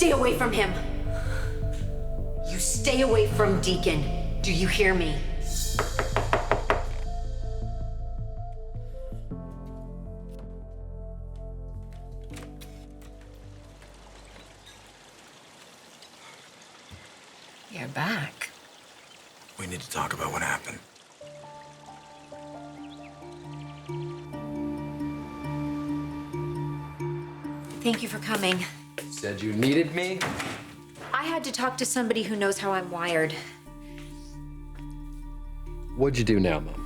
stay away from him. You stay away from Deacon. Do you hear me? You're back. We need to talk about what happened. Thank you for coming. Said you needed me? I had to talk to somebody who knows how I'm wired. What'd you do now, Mom?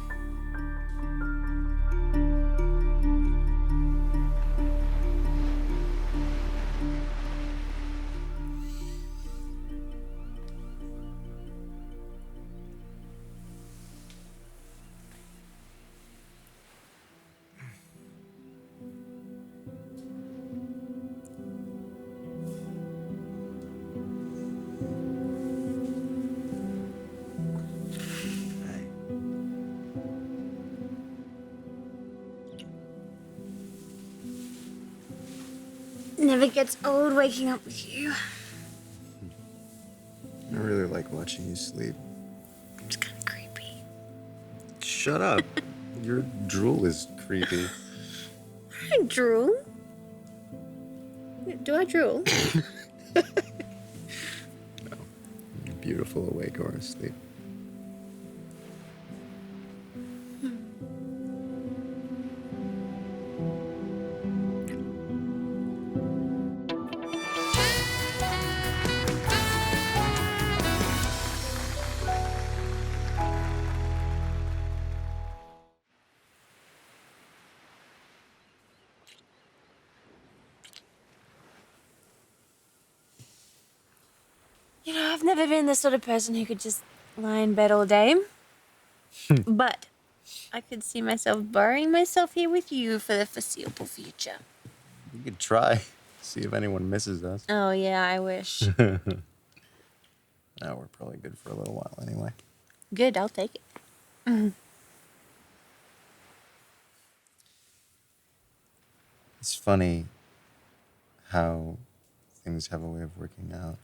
Never gets old waking up with you. I really like watching you sleep. It's kind of creepy. Shut up. Your drool is creepy. I drool. Do I drool? No. You're beautiful awake or asleep. You know, I've never been the sort of person who could just lie in bed all day. But I could see myself burying myself here with you for the foreseeable future. We could try. See if anyone misses us. Oh, yeah, I wish. No, we're probably good for a little while anyway. Good, I'll take it. It's funny how things have a way of working out.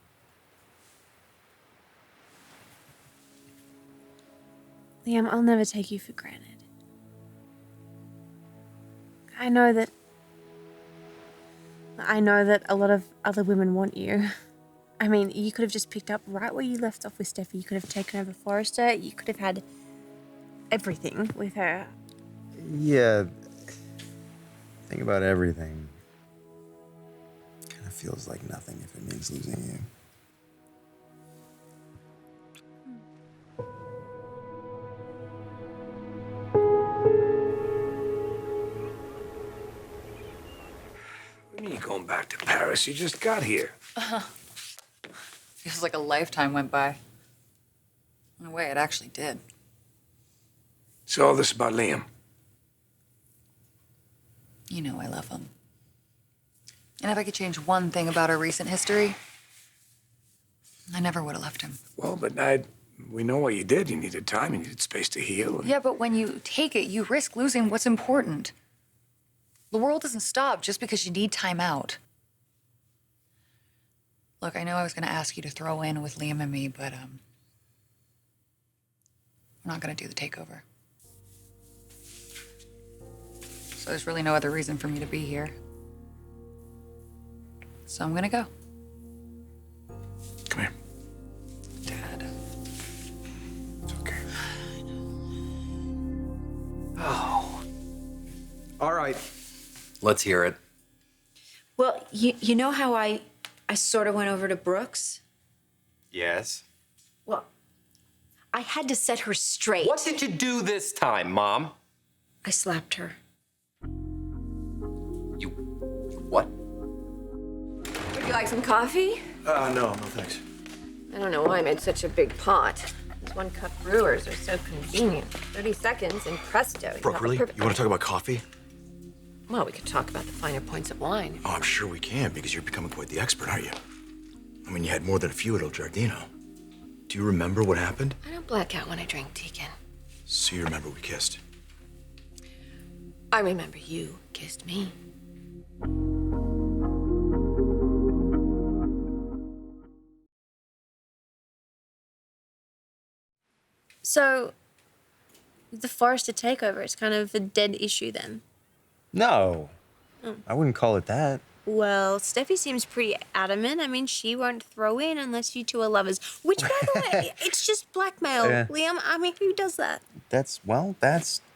Liam, I'll never take you for granted. I know that a lot of other women want you. I mean, you could have just picked up right where you left off with Steffy. You could have taken over Forrester. You could have had everything with her. Yeah. Think about everything. Kind of feels like nothing if it means losing you. What do you mean you're going back to Paris? You just got here. Feels like a lifetime went by. In a way, it actually did. So all this about Liam. You know I love him. And if I could change one thing about our recent history, I never would have left him. Well, but we know what you did. You needed time. You needed space to heal. Yeah, but when you take it, you risk losing what's important. The world doesn't stop just because you need time out. Look, I know I was going to ask you to throw in with Liam and me, but we're not going to do the takeover. So there's really no other reason for me to be here. So I'm going to go. Come here. Dad. It's okay. Oh. All right. Let's hear it. Well, you know how I sort of went over to Brooks? Yes. Well, I had to set her straight. What did you do this time, Mom? I slapped her. You... what? Would you like some coffee? No, thanks. I don't know why I made such a big pot. These one-cup brewers are so convenient. 30 seconds and presto. you Brooke, have a really? perfect- You want to talk about coffee? Well, we could talk about the finer points of wine. Oh, I'm sure we can, because you're becoming quite the expert, aren't you? I mean, you had more than a few at El Giardino. Do you remember what happened? I don't black out when I drink, Deacon. So you remember we kissed? I remember you kissed me. So, the Forrester takeover is kind of a dead issue then. No, I wouldn't call it that. Well, Steffi seems pretty adamant. I mean, she won't throw in unless you two are lovers. Which, by the way, it's just blackmail, Liam. I mean, who does that? That's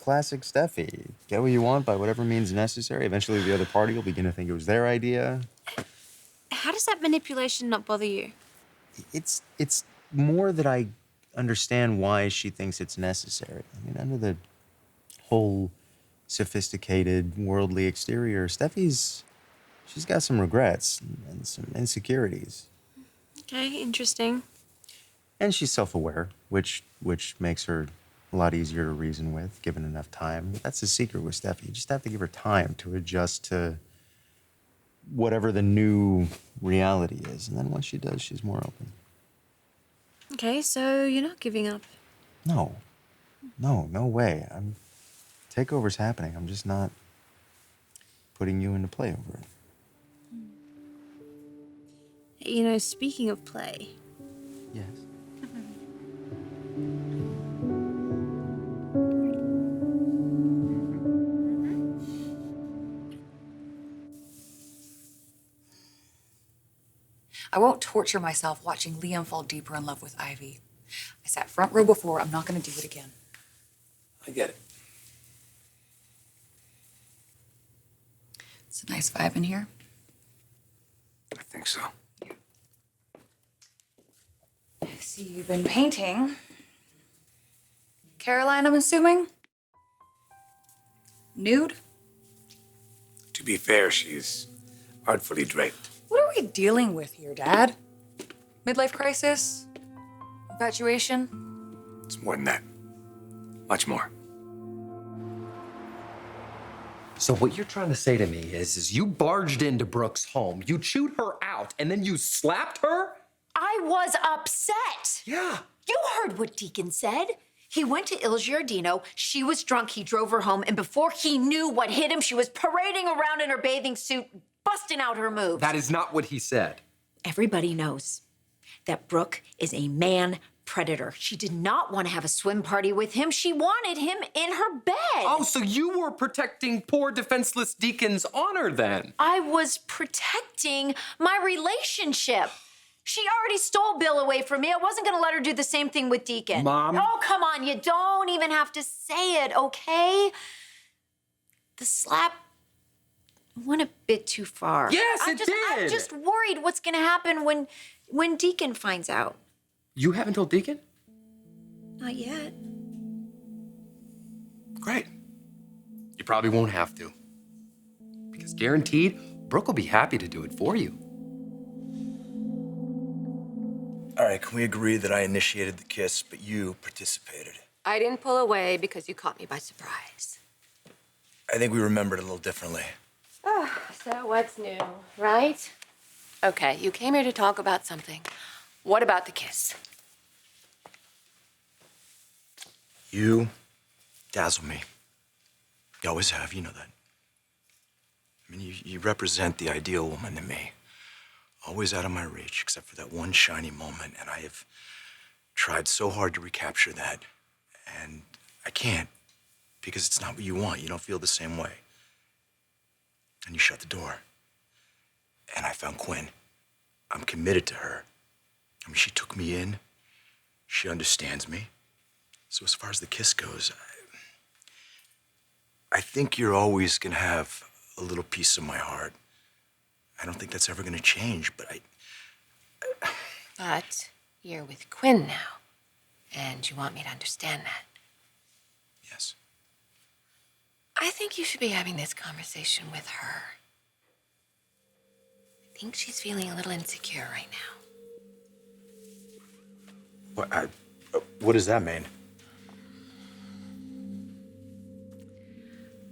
classic Steffi. Get what you want by whatever means necessary. Eventually, the other party will begin to think it was their idea. How does that manipulation not bother you? It's more that I understand why she thinks it's necessary. I mean, under the whole sophisticated, worldly exterior, she's got some regrets and some insecurities. Okay, interesting. And she's self-aware, which makes her a lot easier to reason with, given enough time. That's the secret with Steffi. You just have to give her time to adjust to whatever the new reality is. And then once she does, she's more open. Okay, so you're not giving up. No way. Takeover's happening. I'm just not putting you into play over it. You know, speaking of play, Yes. I won't torture myself watching Liam fall deeper in love with Ivy. I sat front row before. I'm not going to do it again. I get it. It's a nice vibe in here. I think so. I see you've been painting. Caroline, I'm assuming? Nude? To be fair, she's artfully draped. What are we dealing with here, Dad? Midlife crisis? Infatuation? It's more than that. Much more. So what you're trying to say to me is you barged into Brooke's home, you chewed her out, and then you slapped her? I was upset. Yeah. You heard what Deacon said. He went to Il Giardino, she was drunk, he drove her home, and before he knew what hit him, she was parading around in her bathing suit, busting out her moves. That is not what he said. Everybody knows that Brooke is a man predator. She did not want to have a swim party with him. She wanted him in her bed. Oh, so you were protecting poor defenseless Deacon's honor then? I was protecting my relationship. She already stole Bill away from me. I wasn't going to let her do the same thing with Deacon. Mom? Oh, come on. You don't even have to say it, okay? The slap went a bit too far. Yes, I'm it did. I'm just worried what's going to happen when Deacon finds out. You haven't told Deacon? Not yet. Great. You probably won't have to. Because guaranteed, Brooke will be happy to do it for you. All right, can we agree that I initiated the kiss, but you participated? I didn't pull away because you caught me by surprise. I think we remembered it a little differently. So what's new, right? Okay, you came here to talk about something. What about the kiss? You dazzle me. You always have, you know that. I mean, you represent the ideal woman to me. Always out of my reach, except for that one shiny moment, and I have tried so hard to recapture that, and I can't, because it's not what you want. You don't feel the same way. And you shut the door. And I found Quinn. I'm committed to her. I mean, she took me in. She understands me. So as far as the kiss goes, I think you're always gonna have a little piece of my heart. I don't think that's ever gonna change, but But you're with Quinn now, and you want me to understand that. yes. I think you should be having this conversation with her. I think she's feeling a little insecure right now. What does that mean?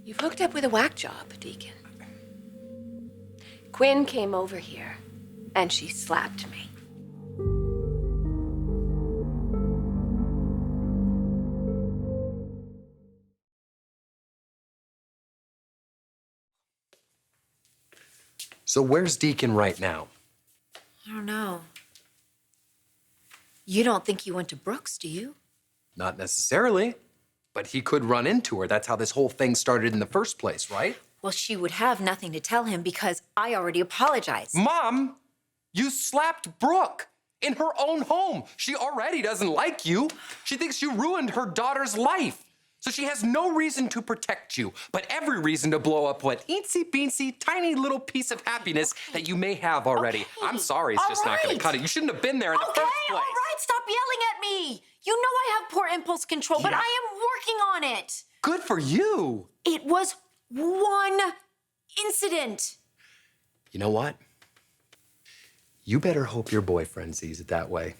You've hooked up with a whack job, Deacon. Quinn came over here, and she slapped me. So where's Deacon right now? I don't know. You don't think he went to Brooks, do you? Not necessarily, but he could run into her. That's how this whole thing started in the first place, right? Well, she would have nothing to tell him because I already apologized. Mom, you slapped Brooke in her own home. She already doesn't like you. She thinks you ruined her daughter's life. So she has no reason to protect you, but every reason to blow up what eensy-beensy, tiny little piece of happiness that you may have already. Okay. I'm sorry, it's just not gonna cut it. You shouldn't have been there in the first place. All right, stop yelling at me. You know I have poor impulse control, but I am working on it. Good for you. It was one incident. You know what? You better hope your boyfriend sees it that way.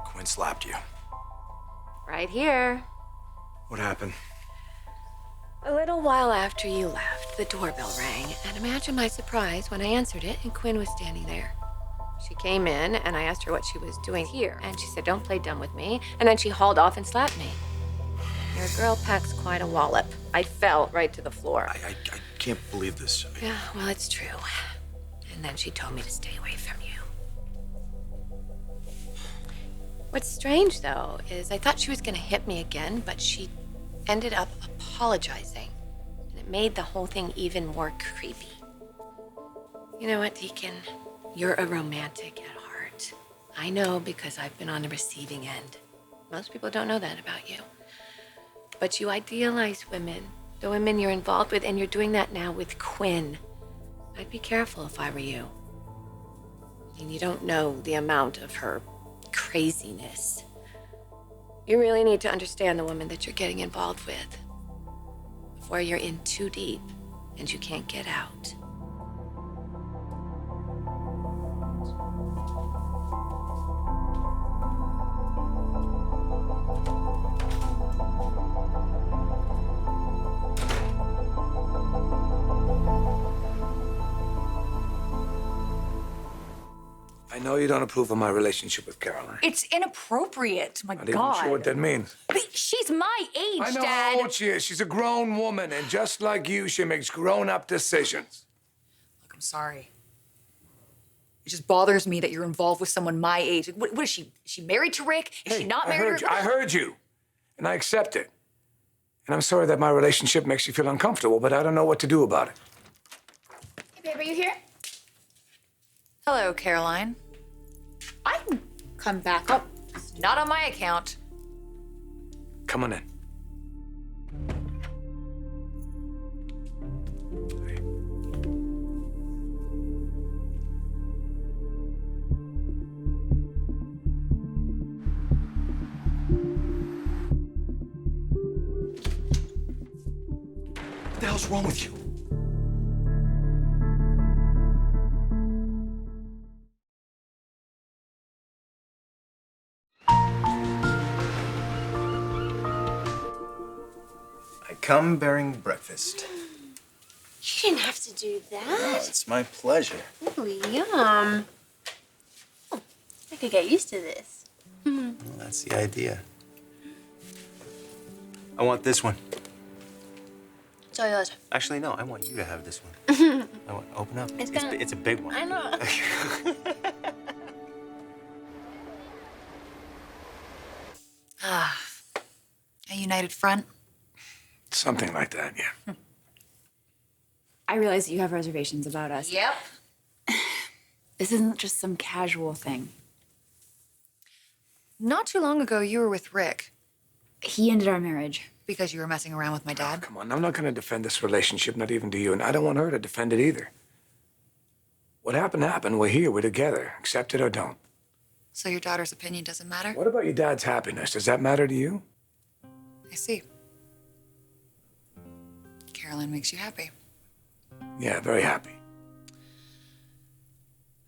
Quinn slapped you. Right here. What happened? A little while after you left, the doorbell rang, and imagine my surprise when I answered it and Quinn was standing there. She came in, and I asked her what she was doing here, and she said, "Don't play dumb with me," and then she hauled off and slapped me. Your girl packs quite a wallop. I fell right to the floor. I can't believe this. Yeah, well, it's true. And then she told me to stay away from you. What's strange, though, is I thought she was gonna hit me again, but she ended up apologizing. And it made the whole thing even more creepy. You know what, Deacon? You're a romantic at heart. I know because I've been on the receiving end. Most people don't know that about you. But you idealize women, the women you're involved with, and you're doing that now with Quinn. I'd be careful if I were you. I mean, you don't know the amount of her craziness. You really need to understand the woman that you're getting involved with before you're in too deep and you can't get out. I know you don't approve of my relationship with Caroline. It's inappropriate. My Not God. even sure what that means. But she's my age, I know Dad. how old she is. She's a grown woman, and just like you, she makes grown-up decisions. Look, I'm sorry. It just bothers me that you're involved with someone my age. What is she? Is she married to Rick? Is she not married to Rick? I heard you, and I accept it. And I'm sorry that my relationship makes you feel uncomfortable, but I don't know what to do about it. Hey, babe, are you here? Hello, Caroline. I can come back up. It's not on my account. Come on in. What the hell's wrong with you? I come bearing breakfast. You didn't have to do that. It's my pleasure. Ooh, yum. Oh, I could get used to this. Well, that's the idea. I want this one. It's all yours. Actually, no, I want you to have this one. I want open up. It's a big one. I know. A united front. Something like that, yeah. I realize that you have reservations about us. Yep. This isn't just some casual thing. Not too long ago, you were with Rick He ended our marriage. because you were messing around with my dad. Come on, I'm not going to defend this relationship, not even to you, and I don't want her to defend it either. What happened happened. We're here. We're together. Accept it or don't. So your daughter's opinion doesn't matter? What about your dad's happiness? Does that matter to you? I see. Caroline makes you happy. Yeah, very happy.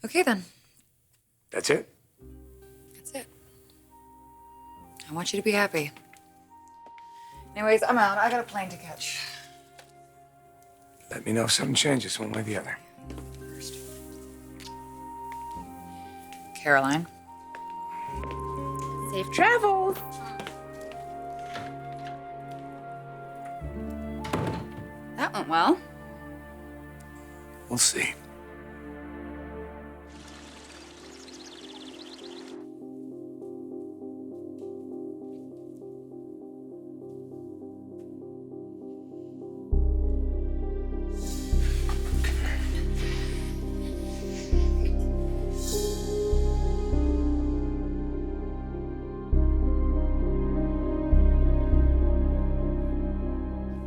Okay, then. That's it? That's it. I want you to be happy. Anyways, I'm out. I got a plane to catch. Let me know if something changes one way or the other. First. Caroline. Safe travels. That went well. We'll see.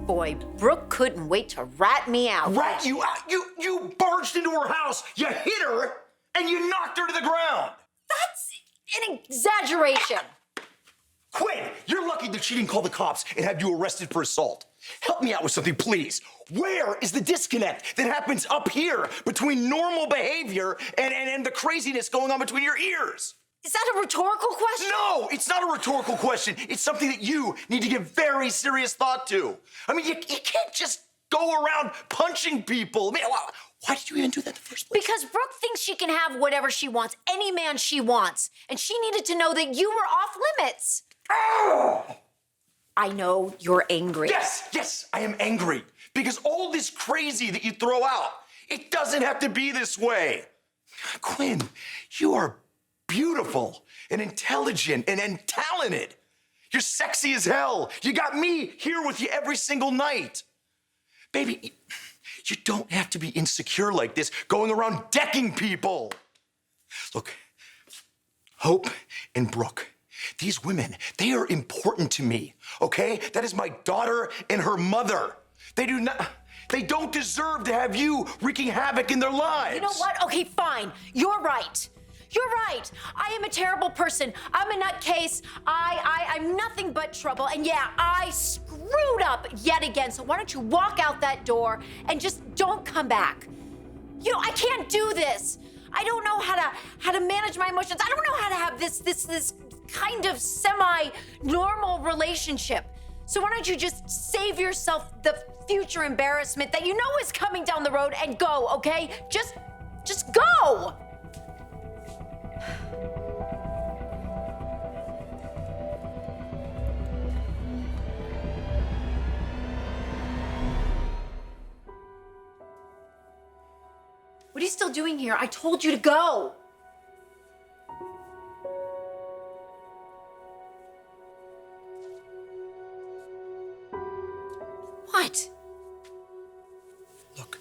Boy, Brooke couldn't wait to rat me out. Rat you out? You barged into her house, you hit her, and you knocked her to the ground. That's an exaggeration. Quinn, you're lucky that she didn't call the cops and have you arrested for assault. Help me out with something, please. Where is the disconnect that happens up here between normal behavior and the craziness going on between your ears? Is that a rhetorical question? No, it's not a rhetorical question. It's something that you need to give very serious thought to. I mean, you can't just go around punching people. I mean, why did you even do that in the first place? Because Brooke thinks she can have whatever she wants, any man she wants. And she needed to know that you were off limits. I know you're angry. Yes, I am angry. Because all this crazy that you throw out, it doesn't have to be this way. Quinn, you are beautiful and intelligent and talented. You're sexy as hell. You got me here with you every single night. Baby, you don't have to be insecure like this, going around decking people. Look, Hope and Brooke, these women, they are important to me, okay? That is my daughter and her mother. They don't deserve to have you wreaking havoc in their lives. You know what? Okay, fine. You're right. You're right. I am a terrible person. I'm a nutcase. I'm nothing but trouble. And yeah, I screwed up yet again. So why don't you walk out that door and just don't come back? You know, I can't do this. I don't know how to manage my emotions. I don't know how to have this kind of semi-normal relationship. So why don't you just save yourself the future embarrassment that you know is coming down the road and go, okay? Just go. What are you still doing here? I told you to go. What? Look.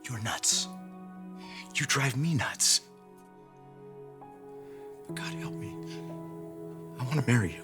You're nuts. You drive me nuts. But God help me. I want to marry you.